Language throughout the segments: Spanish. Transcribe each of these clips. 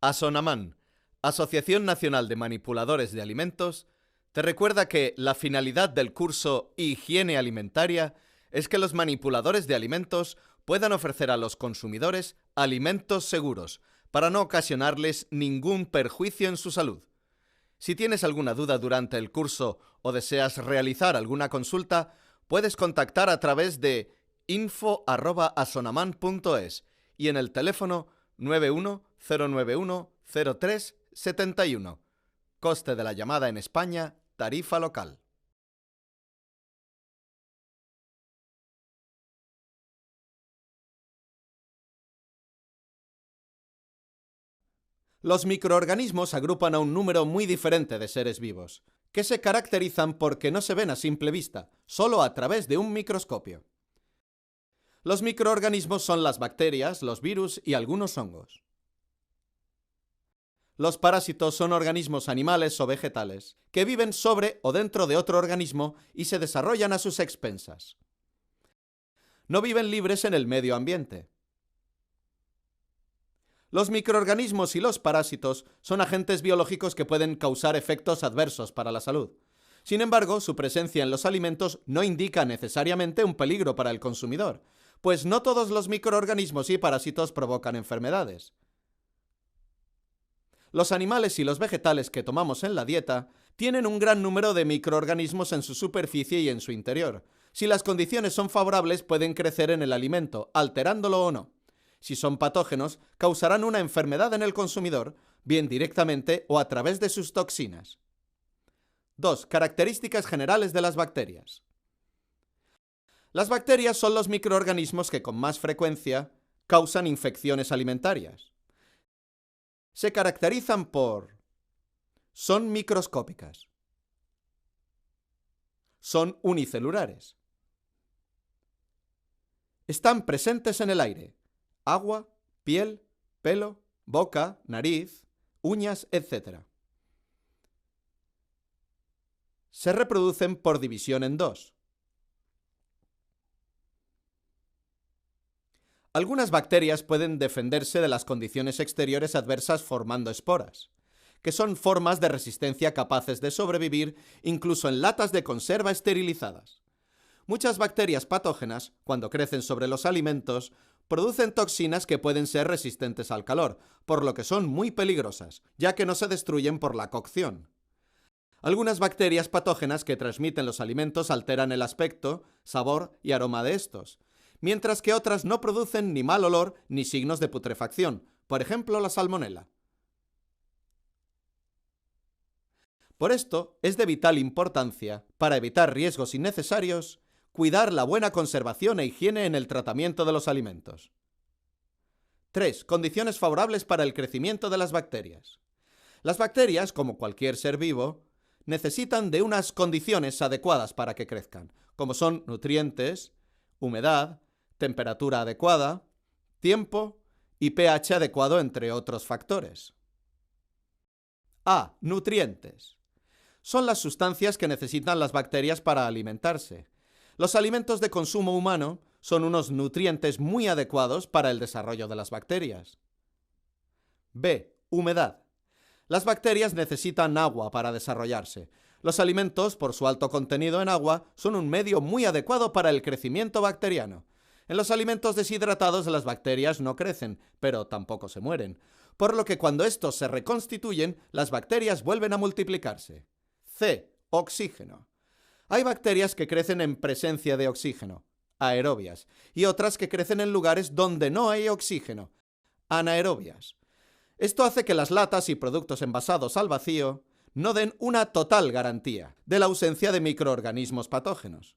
Asonaman, Asociación Nacional de Manipuladores de Alimentos, te recuerda que la finalidad del curso Higiene Alimentaria es que los manipuladores de alimentos puedan ofrecer a los consumidores alimentos seguros para no ocasionarles ningún perjuicio en su salud. Si tienes alguna duda durante el curso o deseas realizar alguna consulta, puedes contactar a través de info@asonaman.es y en el teléfono 910910371. Coste de la llamada en España, tarifa local. Los microorganismos agrupan a un número muy diferente de seres vivos, que se caracterizan porque no se ven a simple vista, solo a través de un microscopio. Los microorganismos son las bacterias, los virus y algunos hongos. Los parásitos son organismos animales o vegetales, que viven sobre o dentro de otro organismo y se desarrollan a sus expensas. No viven libres en el medio ambiente. Los microorganismos y los parásitos son agentes biológicos que pueden causar efectos adversos para la salud. Sin embargo, su presencia en los alimentos no indica necesariamente un peligro para el consumidor, pues no todos los microorganismos y parásitos provocan enfermedades. Los animales y los vegetales que tomamos en la dieta tienen un gran número de microorganismos en su superficie y en su interior. Si las condiciones son favorables, pueden crecer en el alimento, alterándolo o no. Si son patógenos, causarán una enfermedad en el consumidor, bien directamente o a través de sus toxinas. 2. Características generales de las bacterias. Las bacterias son los microorganismos que con más frecuencia causan infecciones alimentarias. Se caracterizan por: son microscópicas, son unicelulares, están presentes en el aire, agua, piel, pelo, boca, nariz, uñas, etc. Se reproducen por división en dos. Algunas bacterias pueden defenderse de las condiciones exteriores adversas formando esporas, que son formas de resistencia capaces de sobrevivir incluso en latas de conserva esterilizadas. Muchas bacterias patógenas, cuando crecen sobre los alimentos, producen toxinas que pueden ser resistentes al calor, por lo que son muy peligrosas, ya que no se destruyen por la cocción. Algunas bacterias patógenas que transmiten los alimentos alteran el aspecto, sabor y aroma de estos, mientras que otras no producen ni mal olor ni signos de putrefacción, por ejemplo la salmonela. Por esto, es de vital importancia, para evitar riesgos innecesarios, cuidar la buena conservación e higiene en el tratamiento de los alimentos. 3. Condiciones favorables para el crecimiento de las bacterias. Las bacterias, como cualquier ser vivo, necesitan de unas condiciones adecuadas para que crezcan, como son nutrientes, humedad, temperatura adecuada, tiempo y pH adecuado, entre otros factores. A. Nutrientes. Son las sustancias que necesitan las bacterias para alimentarse. Los alimentos de consumo humano son unos nutrientes muy adecuados para el desarrollo de las bacterias. B. Humedad. Las bacterias necesitan agua para desarrollarse. Los alimentos, por su alto contenido en agua, son un medio muy adecuado para el crecimiento bacteriano. En los alimentos deshidratados las bacterias no crecen, pero tampoco se mueren, por lo que cuando estos se reconstituyen, las bacterias vuelven a multiplicarse. C. Oxígeno. Hay bacterias que crecen en presencia de oxígeno, aerobias, y otras que crecen en lugares donde no hay oxígeno, anaerobias. Esto hace que las latas y productos envasados al vacío no den una total garantía de la ausencia de microorganismos patógenos.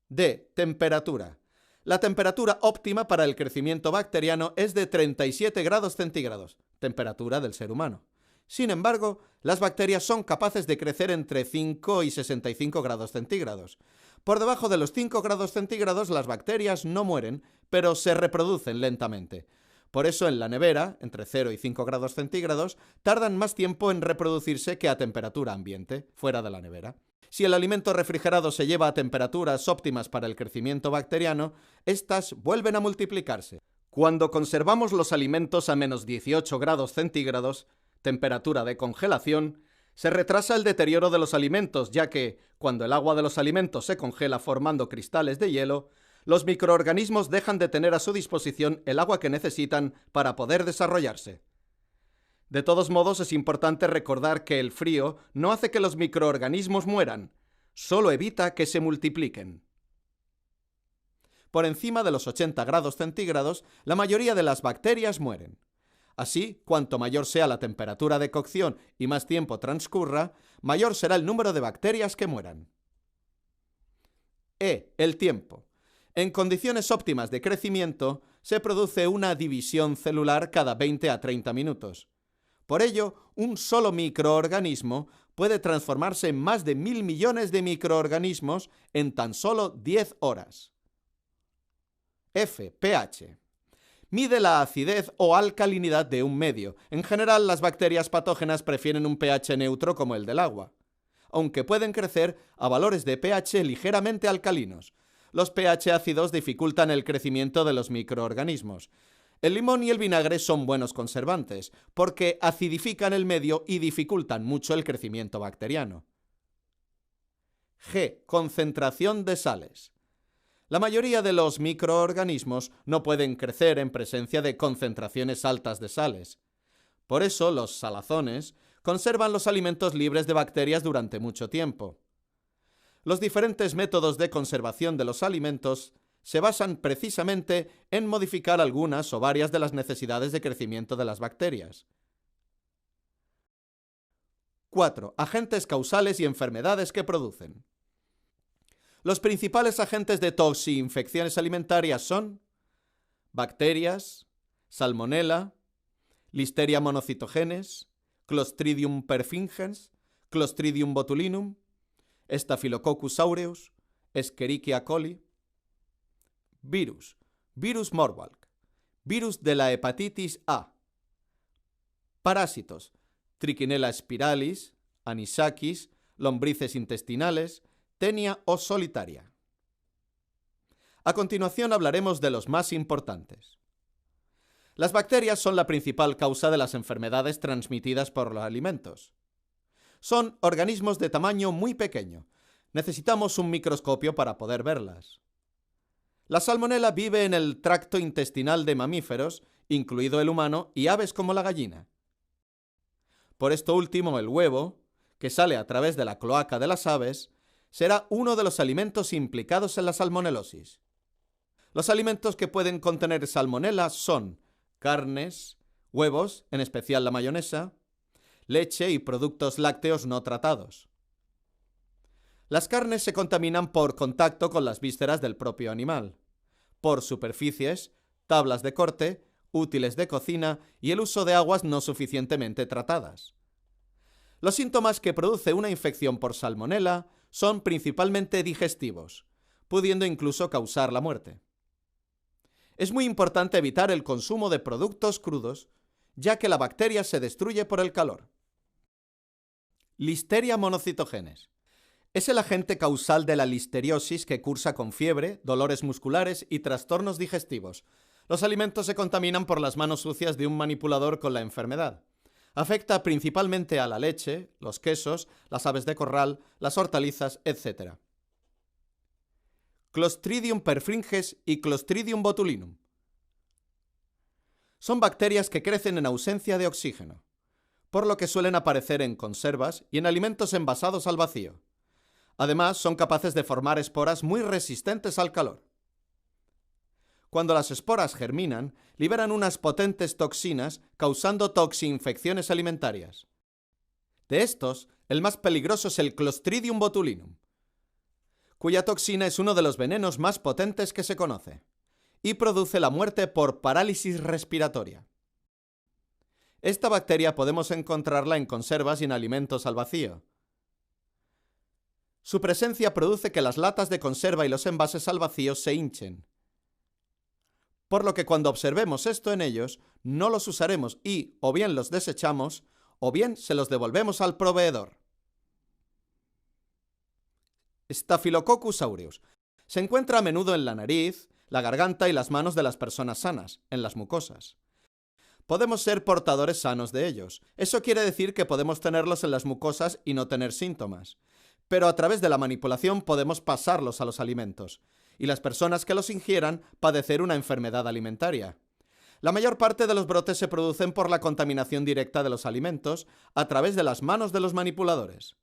D. Temperatura. La temperatura óptima para el crecimiento bacteriano es de 37 grados centígrados, temperatura del ser humano. Sin embargo, las bacterias son capaces de crecer entre 5 y 65 grados centígrados. Por debajo de los 5 grados centígrados las bacterias no mueren, pero se reproducen lentamente. Por eso en la nevera, entre 0 y 5 grados centígrados, tardan más tiempo en reproducirse que a temperatura ambiente, fuera de la nevera. Si el alimento refrigerado se lleva a temperaturas óptimas para el crecimiento bacteriano, estas vuelven a multiplicarse. Cuando conservamos los alimentos a menos 18 grados centígrados, temperatura de congelación, se retrasa el deterioro de los alimentos, ya que, cuando el agua de los alimentos se congela formando cristales de hielo, los microorganismos dejan de tener a su disposición el agua que necesitan para poder desarrollarse. De todos modos, es importante recordar que el frío no hace que los microorganismos mueran, solo evita que se multipliquen. Por encima de los 80 grados centígrados, la mayoría de las bacterias mueren. Así, cuanto mayor sea la temperatura de cocción y más tiempo transcurra, mayor será el número de bacterias que mueran. El tiempo. En condiciones óptimas de crecimiento, se produce una división celular cada 20 a 30 minutos. Por ello, un solo microorganismo puede transformarse en más de 1.000 millones de microorganismos en tan solo 10 horas. pH. Mide la acidez o alcalinidad de un medio. En general, las bacterias patógenas prefieren un pH neutro como el del agua, aunque pueden crecer a valores de pH ligeramente alcalinos. Los pH ácidos dificultan el crecimiento de los microorganismos. El limón y el vinagre son buenos conservantes, porque acidifican el medio y dificultan mucho el crecimiento bacteriano. Concentración de sales. La mayoría de los microorganismos no pueden crecer en presencia de concentraciones altas de sales. Por eso, los salazones conservan los alimentos libres de bacterias durante mucho tiempo. Los diferentes métodos de conservación de los alimentos se basan precisamente en modificar algunas o varias de las necesidades de crecimiento de las bacterias. 4. Agentes causales y enfermedades que producen. Los principales agentes de toxinfecciones alimentarias son bacterias, Salmonella, Listeria monocytogenes, Clostridium perfringens, Clostridium botulinum, Staphylococcus aureus, Escherichia coli. Virus, Virus Marburg, virus de la hepatitis A. Parásitos, Trichinella spiralis, Anisakis, lombrices intestinales, Tenia o solitaria. A continuación hablaremos de los más importantes. Las bacterias son la principal causa de las enfermedades transmitidas por los alimentos. Son organismos de tamaño muy pequeño. Necesitamos un microscopio para poder verlas. La salmonela vive en el tracto intestinal de mamíferos, incluido el humano, y aves como la gallina. Por esto último, el huevo, que sale a través de la cloaca de las aves, será uno de los alimentos implicados en la salmonelosis. Los alimentos que pueden contener salmonela son carnes, huevos, en especial la mayonesa, leche y productos lácteos no tratados. Las carnes se contaminan por contacto con las vísceras del propio animal, por superficies, tablas de corte, útiles de cocina y el uso de aguas no suficientemente tratadas. Los síntomas que produce una infección por salmonela son principalmente digestivos, pudiendo incluso causar la muerte. Es muy importante evitar el consumo de productos crudos, ya que la bacteria se destruye por el calor. Listeria monocytogenes. Es el agente causal de la listeriosis que cursa con fiebre, dolores musculares y trastornos digestivos. Los alimentos se contaminan por las manos sucias de un manipulador con la enfermedad. Afecta principalmente a la leche, los quesos, las aves de corral, las hortalizas, etc. Clostridium perfringens y Clostridium botulinum. Son bacterias que crecen en ausencia de oxígeno, por lo que suelen aparecer en conservas y en alimentos envasados al vacío. Además, son capaces de formar esporas muy resistentes al calor. Cuando las esporas germinan, liberan unas potentes toxinas causando toxinfecciones alimentarias. De estos, el más peligroso es el Clostridium botulinum, cuya toxina es uno de los venenos más potentes que se conoce y produce la muerte por parálisis respiratoria. Esta bacteria podemos encontrarla en conservas y en alimentos al vacío. Su presencia produce que las latas de conserva y los envases al vacío se hinchen. Por lo que cuando observemos esto en ellos, no los usaremos y o bien los desechamos o bien se los devolvemos al proveedor. Staphylococcus aureus. Se encuentra a menudo en la nariz, la garganta y las manos de las personas sanas, en las mucosas. Podemos ser portadores sanos de ellos. Eso quiere decir que podemos tenerlos en las mucosas y no tener síntomas. Pero a través de la manipulación podemos pasarlos a los alimentos, y las personas que los ingieran padecer una enfermedad alimentaria. La mayor parte de los brotes se producen por la contaminación directa de los alimentos a través de las manos de los manipuladores.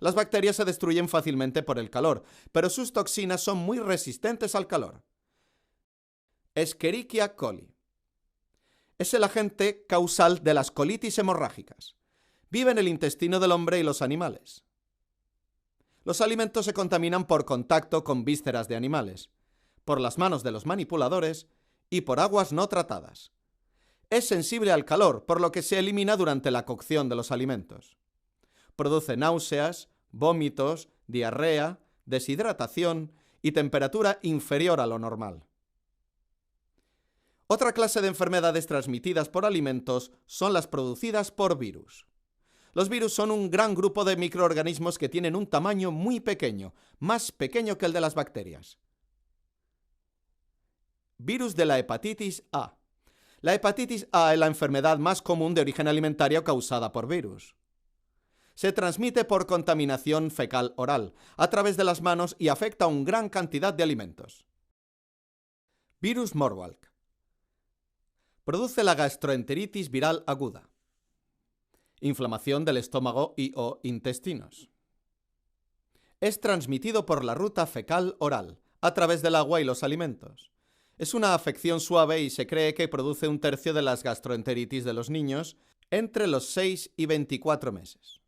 Las bacterias se destruyen fácilmente por el calor, pero sus toxinas son muy resistentes al calor. Escherichia coli. Es el agente causal de las colitis hemorrágicas. Vive en el intestino del hombre y los animales. Los alimentos se contaminan por contacto con vísceras de animales, por las manos de los manipuladores y por aguas no tratadas. Es sensible al calor, por lo que se elimina durante la cocción de los alimentos. Produce náuseas, vómitos, diarrea, deshidratación y temperatura inferior a lo normal. Otra clase de enfermedades transmitidas por alimentos son las producidas por virus. Los virus son un gran grupo de microorganismos que tienen un tamaño muy pequeño, más pequeño que el de las bacterias. Virus de la hepatitis A. La hepatitis A es la enfermedad más común de origen alimentario causada por virus. Se transmite por contaminación fecal oral, a través de las manos y afecta a una gran cantidad de alimentos. Virus Morwalk. Produce la gastroenteritis viral aguda. Inflamación del estómago y/o intestinos. Es transmitido por la ruta fecal oral, a través del agua y los alimentos. Es una afección suave y se cree que produce 1/3 de las gastroenteritis de los niños entre los 6 y 24 meses.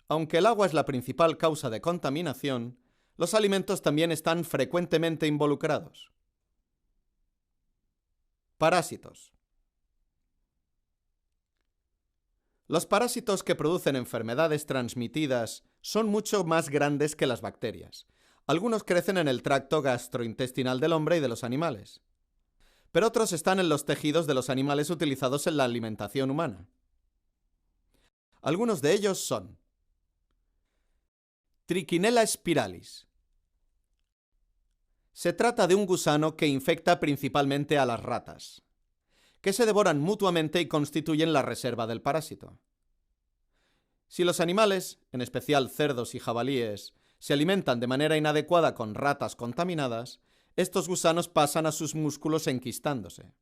Aunque el agua es la principal causa de contaminación, los alimentos también están frecuentemente involucrados. Parásitos. Los parásitos que producen enfermedades transmitidas son mucho más grandes que las bacterias. Algunos crecen en el tracto gastrointestinal del hombre y de los animales, pero otros están en los tejidos de los animales utilizados en la alimentación humana. Algunos de ellos son Trichinella spiralis. Se trata de un gusano que infecta principalmente a las ratas, que se devoran mutuamente y constituyen la reserva del parásito. Si los animales, en especial cerdos y jabalíes, se alimentan de manera inadecuada con ratas contaminadas, estos gusanos pasan a sus músculos enquistándose.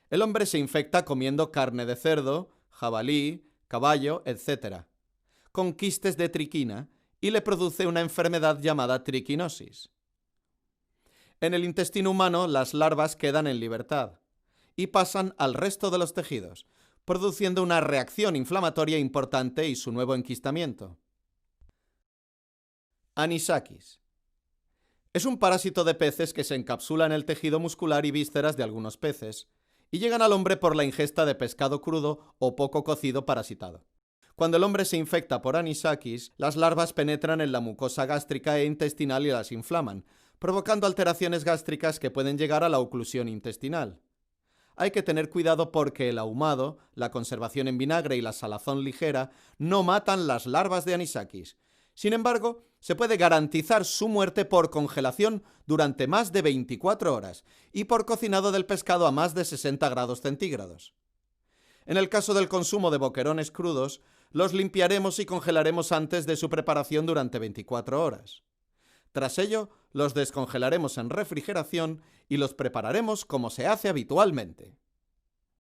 El hombre se infecta comiendo carne de cerdo, jabalí, caballo, etc., con quistes de triquina y le produce una enfermedad llamada triquinosis. En el intestino humano, las larvas quedan en libertad y pasan al resto de los tejidos, produciendo una reacción inflamatoria importante y su nuevo enquistamiento. Anisakis. Es un parásito de peces que se encapsula en el tejido muscular y vísceras de algunos peces y llegan al hombre por la ingesta de pescado crudo o poco cocido parasitado. Cuando el hombre se infecta por anisakis, las larvas penetran en la mucosa gástrica e intestinal y las inflaman, provocando alteraciones gástricas que pueden llegar a la oclusión intestinal. Hay que tener cuidado porque el ahumado, la conservación en vinagre y la salazón ligera no matan las larvas de anisakis. Sin embargo, se puede garantizar su muerte por congelación durante más de 24 horas y por cocinado del pescado a más de 60 grados centígrados. En el caso del consumo de boquerones crudos, los limpiaremos y congelaremos antes de su preparación durante 24 horas. Tras ello, los descongelaremos en refrigeración y los prepararemos como se hace habitualmente.